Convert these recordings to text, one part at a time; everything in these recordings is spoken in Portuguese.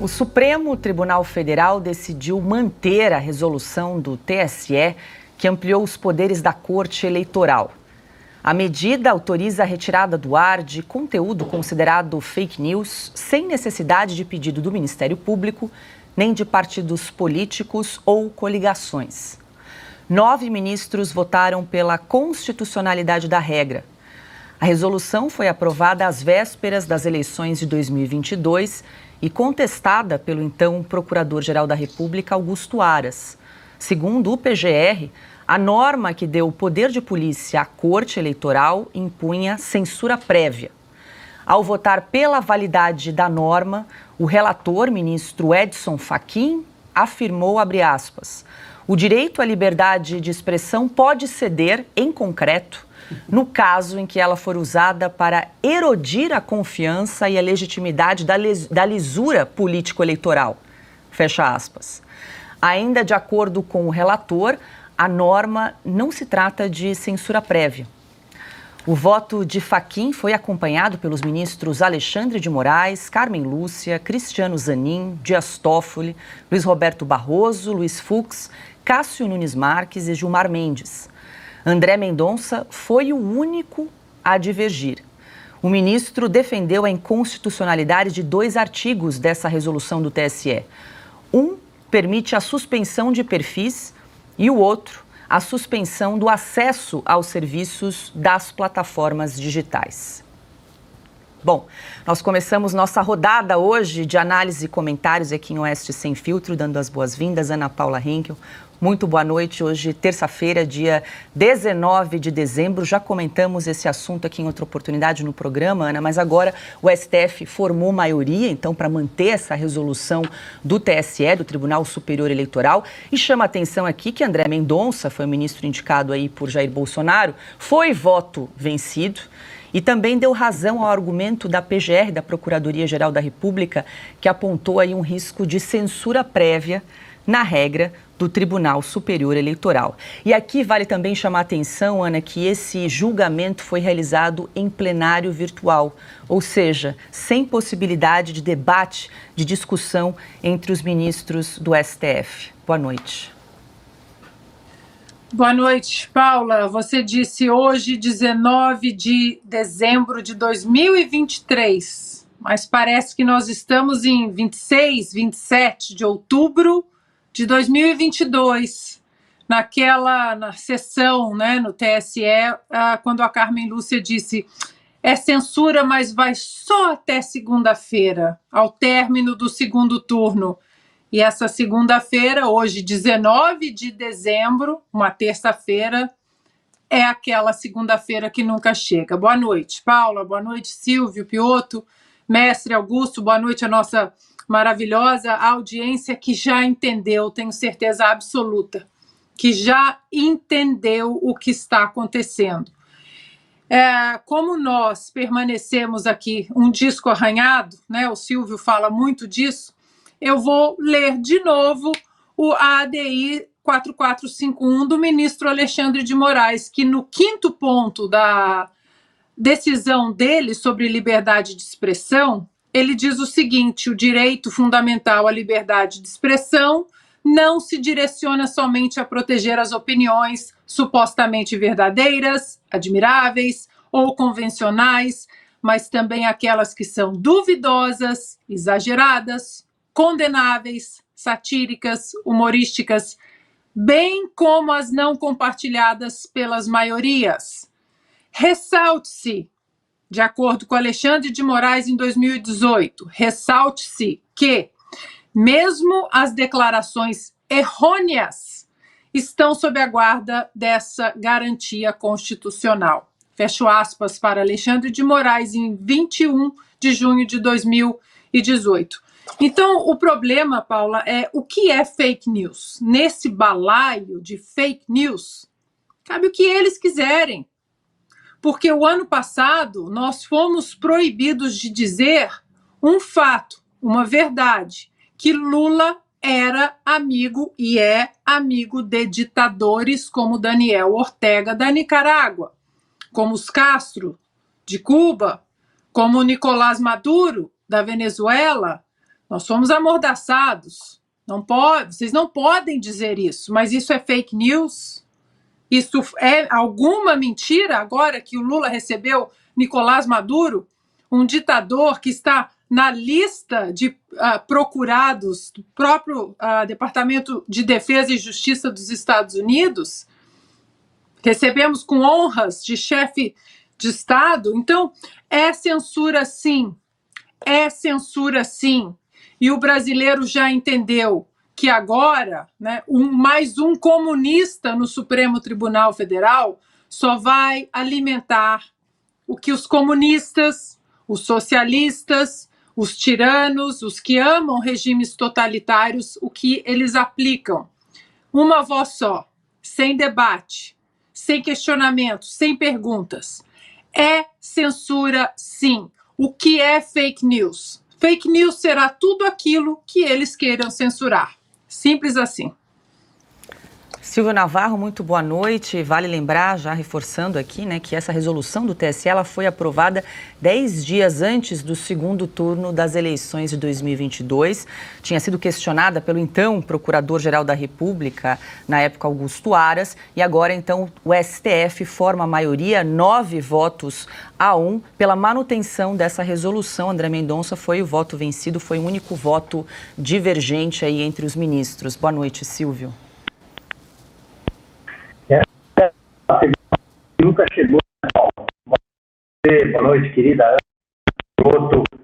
O Supremo Tribunal Federal decidiu manter a resolução do TSE que ampliou os poderes da Corte Eleitoral. A medida autoriza a retirada do ar de conteúdo considerado fake news sem necessidade de pedido do Ministério Público, nem de partidos políticos ou coligações. 9 ministros votaram pela constitucionalidade da regra. A resolução foi aprovada às vésperas das eleições de 2022 e contestada pelo então Procurador-Geral da República, Augusto Aras. Segundo o PGR, a norma que deu o poder de polícia à Corte Eleitoral impunha censura prévia. Ao votar pela validade da norma, o relator, ministro Edson Fachin, afirmou, abre aspas, o direito à liberdade de expressão pode ceder, em concreto, no caso em que ela for usada para erodir a confiança e a legitimidade da lisura político-eleitoral. Fecha aspas. Ainda de acordo com o relator, a norma não se trata de censura prévia. O voto de Fachin foi acompanhado pelos ministros Alexandre de Moraes, Carmen Lúcia, Cristiano Zanin, Dias Toffoli, Luiz Roberto Barroso, Luiz Fux, Cássio Nunes Marques e Gilmar Mendes. André Mendonça foi o único a divergir. O ministro defendeu a inconstitucionalidade de 2 artigos dessa resolução do TSE. Um permite a suspensão de perfis e o outro, a suspensão do acesso aos serviços das plataformas digitais. Bom, nós começamos nossa rodada hoje de análise e comentários aqui em Oeste Sem Filtro, dando as boas-vindas, Ana Paula Henkel. Muito boa noite, hoje terça-feira, dia 19 de dezembro, já comentamos esse assunto aqui em outra oportunidade no programa, Ana, mas agora o STF formou maioria, então, para manter essa resolução do TSE, do Tribunal Superior Eleitoral, e chama a atenção aqui que André Mendonça, foi o ministro indicado aí por Jair Bolsonaro, foi voto vencido e também deu razão ao argumento da PGR, da Procuradoria-Geral da República, que apontou aí um risco de censura prévia na regra do Tribunal Superior Eleitoral. E aqui vale também chamar a atenção, Ana, que esse julgamento foi realizado em plenário virtual, ou seja, sem possibilidade de debate, de discussão entre os ministros do STF. Boa noite. Boa noite, Paula. Você disse hoje, 19 de dezembro de 2023, mas parece que nós estamos em 26, 27 de outubro de 2022, na sessão, né, no TSE, quando a Carmen Lúcia disse é censura, mas vai só até segunda-feira, ao término do segundo turno. E essa segunda-feira, hoje, 19 de dezembro, uma terça-feira, é aquela segunda-feira que nunca chega. Boa noite, Paula, boa noite, Silvio, Piotto, mestre Augusto, boa noite a nossa maravilhosa audiência que já entendeu, tenho certeza absoluta, que já entendeu o que está acontecendo. Como nós permanecemos aqui um disco arranhado, né, o Silvio fala muito disso, eu vou ler de novo o ADI 4451 do ministro Alexandre de Moraes, que no 5º ponto da decisão dele sobre liberdade de expressão, ele diz o seguinte: o direito fundamental à liberdade de expressão não se direciona somente a proteger as opiniões supostamente verdadeiras, admiráveis ou convencionais, mas também aquelas que são duvidosas, exageradas, condenáveis, satíricas, humorísticas, bem como as não compartilhadas pelas maiorias. Ressalte-se, de acordo com Alexandre de Moraes, em 2018, ressalte-se que, mesmo as declarações errôneas, estão sob a guarda dessa garantia constitucional. Fecho aspas para Alexandre de Moraes, em 21 de junho de 2018. Então, o problema, Paula, é o que é fake news? Nesse balaio de fake news, cabe o que eles quiserem. Porque o ano passado nós fomos proibidos de dizer um fato, uma verdade, que Lula era amigo e é amigo de ditadores como Daniel Ortega da Nicarágua, como os Castro de Cuba, como Nicolás Maduro da Venezuela. nós somos amordaçados. Não pode, vocês não podem dizer isso, mas isso é fake news? Isso é alguma mentira agora que o Lula recebeu Nicolás Maduro, um ditador que está na lista de procurados do próprio Departamento de Defesa e Justiça dos Estados Unidos? Recebemos com honras de chefe de Estado. Então, é censura sim. É censura sim. E o brasileiro já entendeu que agora, né, mais um comunista no Supremo Tribunal Federal só vai alimentar o que os comunistas, os socialistas, os tiranos, os que amam regimes totalitários, o que eles aplicam. Uma voz só, sem debate, sem questionamento, sem perguntas. É censura, sim. O que é fake news? Fake news será tudo aquilo que eles queiram censurar. Simples assim. Silvio Navarro, muito boa noite. Vale lembrar, já reforçando aqui, né, que essa resolução do TSE ela foi aprovada 10 dias antes do segundo turno das eleições de 2022. Tinha sido questionada pelo então Procurador-Geral da República, na época Augusto Aras, e agora então o STF forma a maioria, 9-1, pela manutenção dessa resolução. André Mendonça foi o voto vencido, foi o único voto divergente aí entre os ministros. Boa noite, Silvio. Nunca chegou. Boa noite, querida.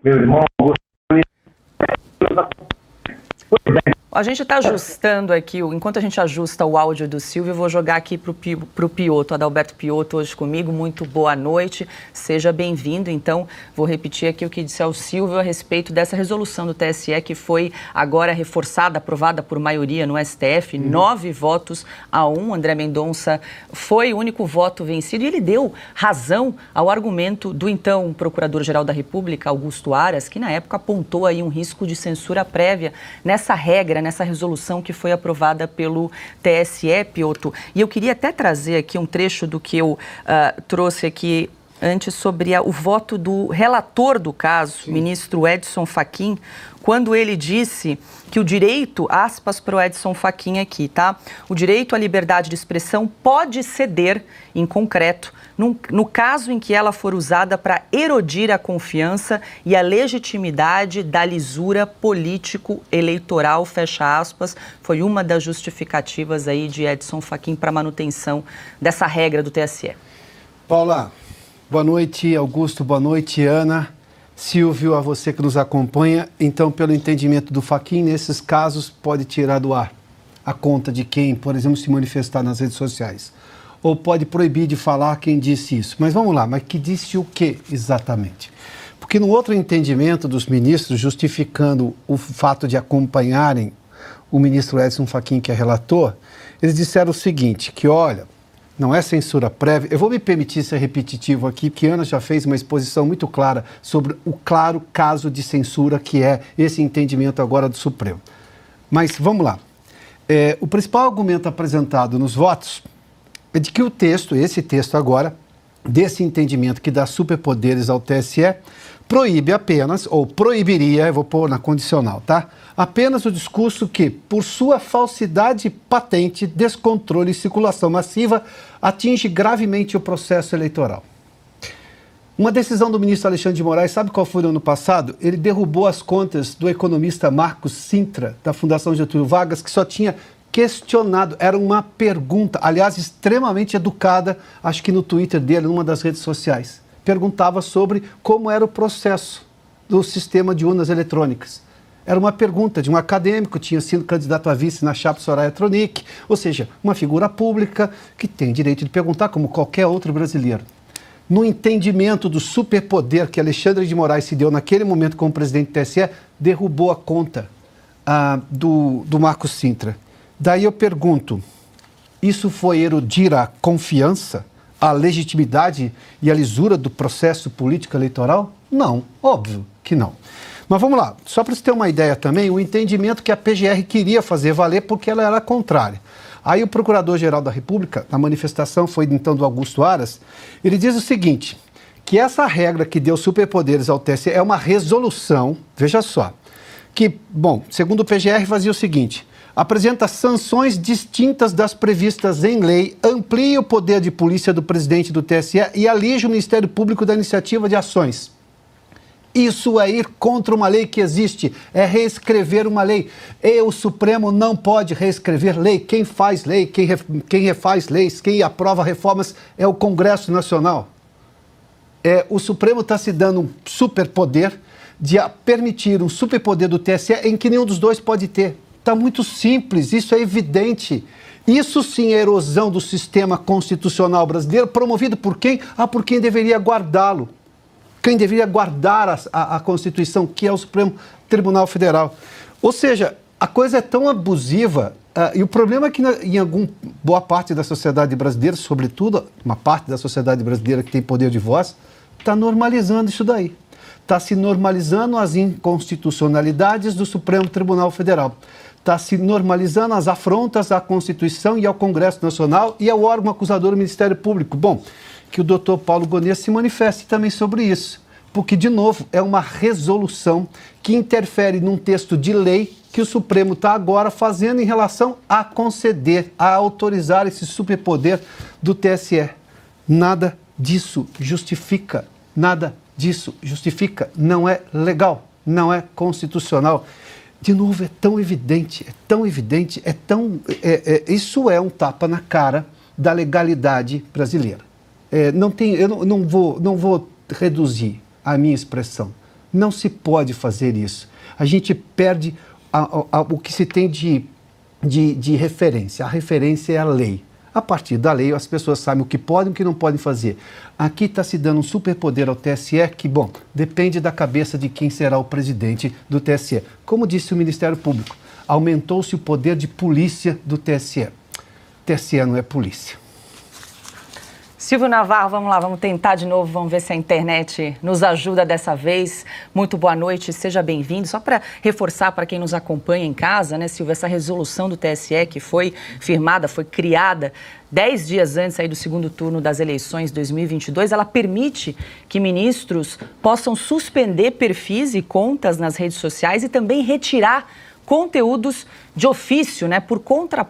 Meu irmão. A gente está ajustando aqui, enquanto a gente ajusta o áudio do Silvio, eu vou jogar aqui para o Piotto, Adalberto Piotto, hoje comigo. Muito boa noite, seja bem-vindo. Então, vou repetir aqui o que disse ao Silvio a respeito dessa resolução do TSE, que foi agora reforçada, aprovada por maioria no STF, 9-1. André Mendonça foi o único voto vencido e ele deu razão ao argumento do então Procurador-Geral da República, Augusto Aras, que na época apontou aí um risco de censura prévia nessa regra, nessa resolução que foi aprovada pelo TSE, Piotto. E eu queria até trazer aqui um trecho do que eu trouxe aqui antes sobre o voto do relator do caso, o ministro Edson Fachin, quando ele disse que o direito, aspas para o Edson Fachin aqui, tá? O direito à liberdade de expressão pode ceder, em concreto, no caso em que ela for usada para erodir a confiança e a legitimidade da lisura político-eleitoral, fecha aspas, foi uma das justificativas aí de Edson Fachin para a manutenção dessa regra do TSE. Paula, boa noite, Augusto, boa noite, Ana, Silvio, a você que nos acompanha. Então, pelo entendimento do Fachin, nesses casos pode tirar do ar a conta de quem, por exemplo, se manifestar nas redes sociais. Ou pode proibir de falar quem disse isso. Mas vamos lá, mas que disse o que exatamente? Porque no outro entendimento dos ministros, justificando o fato de acompanharem o ministro Edson Fachin, que é relator, eles disseram o seguinte, que olha, não é censura prévia. Eu vou me permitir ser repetitivo aqui, porque Ana já fez uma exposição muito clara sobre o claro caso de censura que é esse entendimento agora do Supremo. Mas vamos lá. O principal argumento apresentado nos votos é de que o texto, esse texto agora, desse entendimento que dá superpoderes ao TSE, proíbe apenas, ou proibiria, eu vou pôr na condicional, tá? Apenas o discurso que, por sua falsidade patente, descontrole e circulação massiva, atinge gravemente o processo eleitoral. Uma decisão do ministro Alexandre de Moraes, sabe qual foi no ano passado? Ele derrubou as contas do economista Marcos Sintra, da Fundação Getúlio Vargas, que só tinha questionado, era uma pergunta, aliás, extremamente educada, acho que no Twitter dele, numa das redes sociais. Perguntava sobre como era o processo do sistema de urnas eletrônicas. Era uma pergunta de um acadêmico, tinha sido candidato a vice na chapa Soraya Tronic, ou seja, uma figura pública que tem direito de perguntar como qualquer outro brasileiro. No entendimento do superpoder que Alexandre de Moraes se deu naquele momento como presidente do TSE, derrubou a conta do Marcos Sintra. Daí eu pergunto, isso foi erodir a confiança, a legitimidade e a lisura do processo político eleitoral? Não, óbvio que não. Mas vamos lá, só para você ter uma ideia também, o entendimento que a PGR queria fazer valer porque ela era contrária. Aí o Procurador-Geral da República, na manifestação foi então do Augusto Aras, ele diz o seguinte, que essa regra que deu superpoderes ao TSE é uma resolução, veja só, que, bom, segundo o PGR, fazia o seguinte: apresenta sanções distintas das previstas em lei, amplia o poder de polícia do presidente do TSE e alige o Ministério Público da iniciativa de ações. Isso é ir contra uma lei que existe, é reescrever uma lei. E o Supremo não pode reescrever lei. Quem faz lei, quem refaz leis, quem aprova reformas é o Congresso Nacional. O Supremo está se dando um superpoder de permitir um superpoder do TSE em que nenhum dos dois pode ter. Está muito simples, isso é evidente. Isso sim é erosão do sistema constitucional brasileiro, promovido por quem? Por quem deveria guardá-lo. Quem deveria guardar a Constituição, que é o Supremo Tribunal Federal. Ou seja, a coisa é tão abusiva, e o problema é que boa parte da sociedade brasileira, sobretudo uma parte da sociedade brasileira que tem poder de voz, está normalizando isso daí. Está se normalizando as inconstitucionalidades do Supremo Tribunal Federal. Está se normalizando as afrontas à Constituição e ao Congresso Nacional e ao órgão acusador, o Ministério Público. Bom, que o doutor Paulo Gonet se manifeste também sobre isso, porque, de novo, é uma resolução que interfere num texto de lei que o Supremo está agora fazendo em relação a conceder, a autorizar esse superpoder do TSE. Nada disso justifica, não é legal, não é constitucional. De novo, é tão evidente, isso é um tapa na cara da legalidade brasileira. Eu não vou reduzir a minha expressão. Não se pode fazer isso. A gente perde o que se tem de referência. A referência é a lei. A partir da lei, as pessoas sabem o que podem e o que não podem fazer. Aqui está se dando um superpoder ao TSE que, bom, depende da cabeça de quem será o presidente do TSE. Como disse o Ministério Público, aumentou-se o poder de polícia do TSE. TSE não é polícia. Silvio Navarro, vamos lá, vamos tentar de novo, vamos ver se a internet nos ajuda dessa vez. Muito boa noite, seja bem-vindo. Só para reforçar para quem nos acompanha em casa, né, Silvio, essa resolução do TSE que foi firmada, foi criada 10 dias antes aí do segundo turno das eleições de 2022, ela permite que ministros possam suspender perfis e contas nas redes sociais e também retirar conteúdos de ofício, né, por conta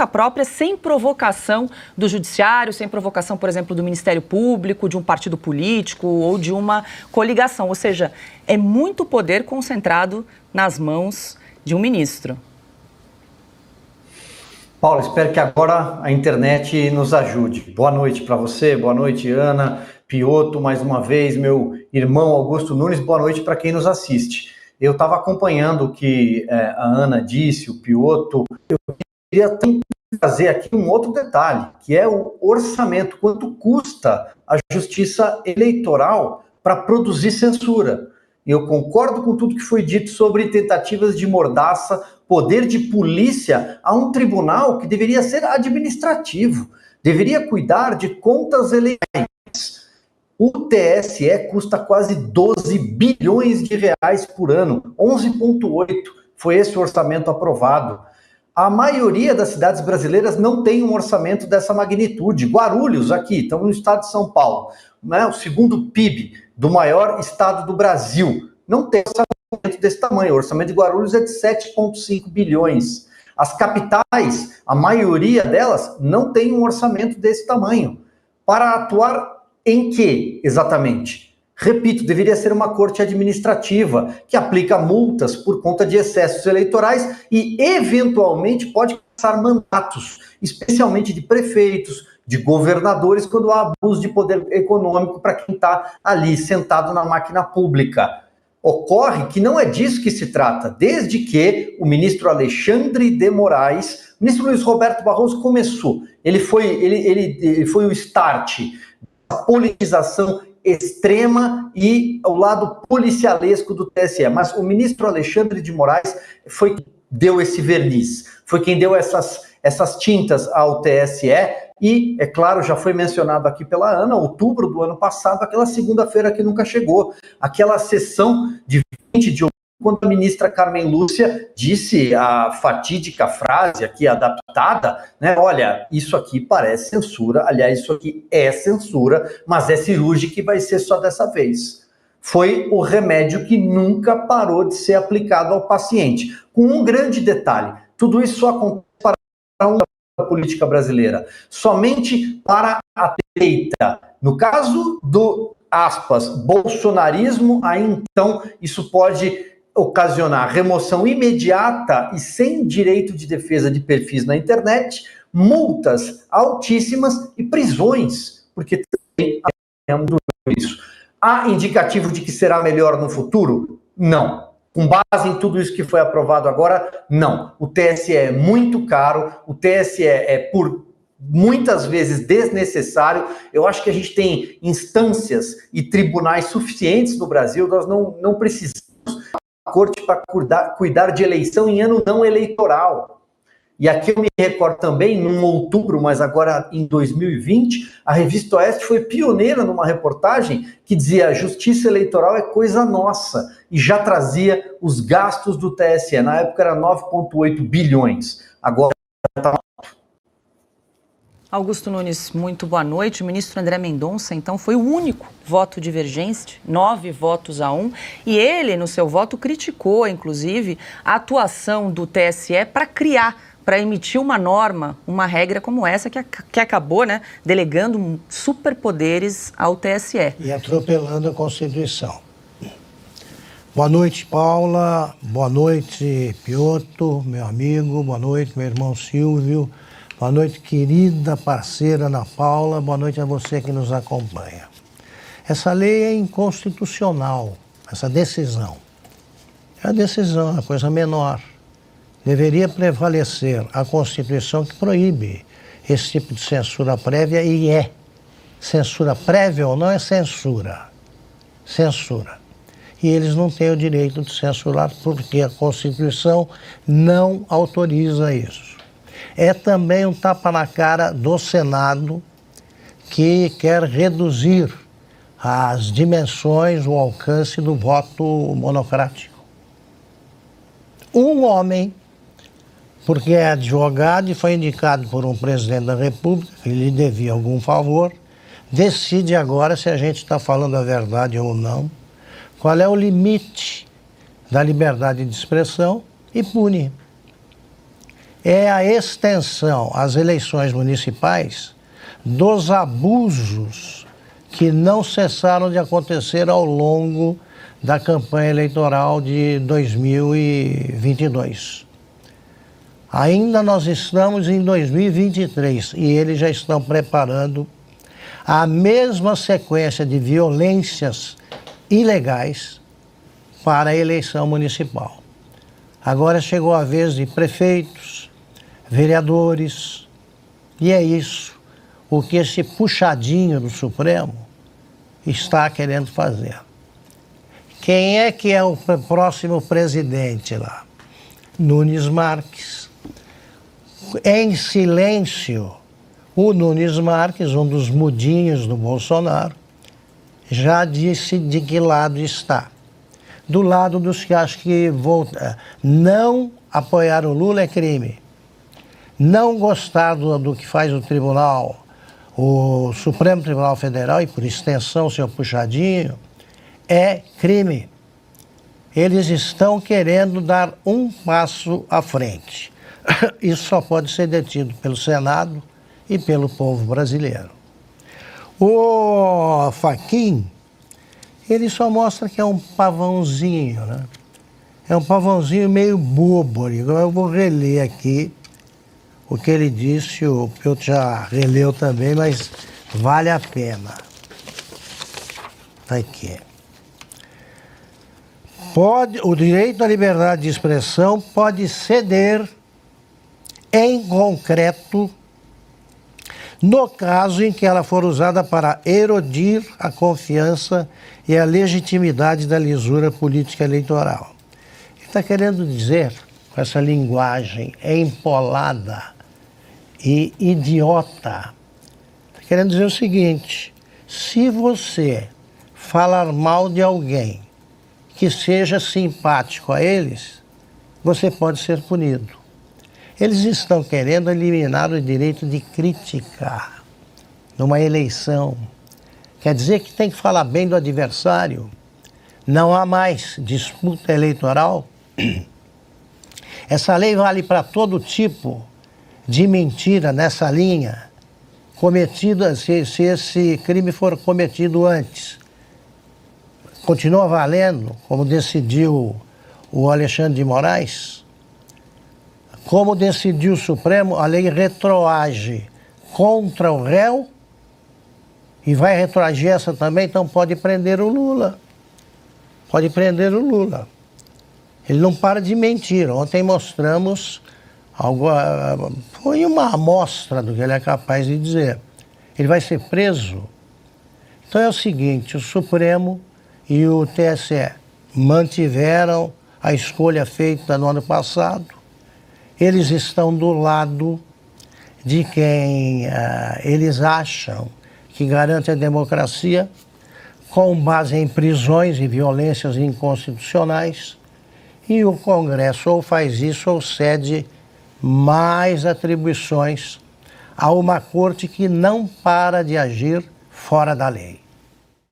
própria, sem provocação do judiciário, sem provocação, por exemplo, do Ministério Público, de um partido político ou de uma coligação. Ou seja, é muito poder concentrado nas mãos de um ministro. Paulo, espero que agora a internet nos ajude. Boa noite para você, boa noite, Ana, Piotto, mais uma vez, meu irmão Augusto Nunes, boa noite para quem nos assiste. Eu estava acompanhando o que a Ana disse, o Piotto. Eu queria trazer aqui um outro detalhe, que é o orçamento. Quanto custa a justiça eleitoral para produzir censura? Eu concordo com tudo que foi dito sobre tentativas de mordaça, poder de polícia a um tribunal que deveria ser administrativo, deveria cuidar de contas eleitorais. O TSE custa quase 12 bilhões de reais por ano, 11,8 foi esse orçamento aprovado. A maioria das cidades brasileiras não tem um orçamento dessa magnitude. Guarulhos, aqui, estamos no estado de São Paulo, né, o segundo PIB do maior estado do Brasil, não tem orçamento desse tamanho. O orçamento de Guarulhos é de 7,5 bilhões. As capitais, a maioria delas, não tem um orçamento desse tamanho. Para atuar em que, exatamente? Repito, deveria ser uma corte administrativa que aplica multas por conta de excessos eleitorais e, eventualmente, pode passar mandatos, especialmente de prefeitos, de governadores, quando há abuso de poder econômico para quem está ali sentado na máquina pública. Ocorre que não é disso que se trata, desde que o ministro Alexandre de Moraes, o ministro Luiz Roberto Barroso começou, ele foi o start, politização extrema e o lado policialesco do TSE. Mas o ministro Alexandre de Moraes foi quem deu esse verniz, foi quem deu essas tintas ao TSE e, é claro, já foi mencionado aqui pela Ana, outubro do ano passado, aquela segunda-feira que nunca chegou, aquela sessão de 20 de outubro, quando a ministra Carmen Lúcia disse a fatídica frase aqui adaptada, né? Olha, isso aqui parece censura, aliás, isso aqui é censura, mas é cirúrgica e vai ser só dessa vez. foi o remédio que nunca parou de ser aplicado ao paciente. Com um grande detalhe, tudo isso só acontece para a política brasileira, somente para a direita. No caso do, aspas, bolsonarismo, aí então isso pode ocasionar remoção imediata e sem direito de defesa de perfis na internet, multas altíssimas e prisões, porque também temos isso. Há indicativo de que será melhor no futuro? Não. Com base em tudo isso que foi aprovado agora, não. O TSE é muito caro, o TSE é por muitas vezes desnecessário. Eu acho que a gente tem instâncias e tribunais suficientes no Brasil, nós não precisamos da corte para cuidar de eleição em ano não eleitoral. E aqui eu me recordo também, em outubro, mas agora em 2020, a revista Oeste foi pioneira numa reportagem que dizia: a justiça eleitoral é coisa nossa, e já trazia os gastos do TSE. Na época era 9,8 bilhões, agora está... Augusto Nunes, muito boa noite. O ministro André Mendonça, então, foi o único voto divergente, 9 votos a 1, e ele, no seu voto, criticou, inclusive, a atuação do TSE para emitir uma norma, uma regra como essa, que acabou, né, delegando superpoderes ao TSE. E atropelando a Constituição. Boa noite, Paula. Boa noite, Piotr, meu amigo. Boa noite, meu irmão Silvio. Boa noite, querida parceira Ana Paula. Boa noite a você que nos acompanha. Essa lei é inconstitucional, essa decisão. É a decisão, é uma coisa menor. Deveria prevalecer a Constituição que proíbe esse tipo de censura prévia, e é. Censura prévia ou não é censura. Censura. E eles não têm o direito de censurar porque a Constituição não autoriza isso. É também um tapa na cara do Senado, que quer reduzir as dimensões, o alcance do voto monocrático. Um homem, porque é advogado e foi indicado por um presidente da República, que lhe devia algum favor, decide agora se a gente está falando a verdade ou não, qual é o limite da liberdade de expressão e pune. É a extensão às eleições municipais dos abusos que não cessaram de acontecer ao longo da campanha eleitoral de 2022. Ainda nós estamos em 2023 e eles já estão preparando a mesma sequência de violências ilegais para a eleição municipal. Agora chegou a vez de prefeitos, vereadores, e é isso o que esse puxadinho do Supremo está querendo fazer. Quem é que é o próximo presidente lá? Nunes Marques. Em silêncio, o Nunes Marques, um dos mudinhos do Bolsonaro, já disse de que lado está. Do lado dos que acham que não apoiar o Lula é crime. Não gostar do que faz o tribunal, o Supremo Tribunal Federal, e por extensão seu puxadinho, é crime. Eles estão querendo dar um passo à frente. Isso só pode ser detido pelo Senado e pelo povo brasileiro. O Fachin, ele só mostra que é um pavãozinho, né? É um pavãozinho meio bobo. Eu vou reler aqui o que ele disse, o Piotr já releu também, mas vale a pena. Tá aqui. O direito à liberdade de expressão pode ceder em concreto no caso em que ela for usada para erodir a confiança e a legitimidade da lisura política eleitoral. Ele está querendo dizer, com essa linguagem empolada e idiota, está querendo dizer o seguinte: se você falar mal de alguém que seja simpático a eles, você pode ser punido. Eles estão querendo eliminar o direito de criticar numa eleição. Quer dizer que tem que falar bem do adversário. não há mais disputa eleitoral, essa lei vale para todo tipo de mentira nessa linha cometida, se esse crime for cometido antes. Continua valendo, como decidiu o Alexandre de Moraes, como decidiu o Supremo, a lei retroage contra o réu e vai retroagir essa também, então pode prender o Lula. Pode prender o Lula. Ele não para de mentir. Ontem mostramos algo, foi uma amostra do que ele é capaz de dizer. Ele vai ser preso. Então é o seguinte, o Supremo e o TSE mantiveram a escolha feita no ano passado. Eles estão do lado de quem eles acham que garante a democracia com base em prisões e violências inconstitucionais. E o Congresso ou faz isso ou cede mais atribuições a uma corte que não para de agir fora da lei.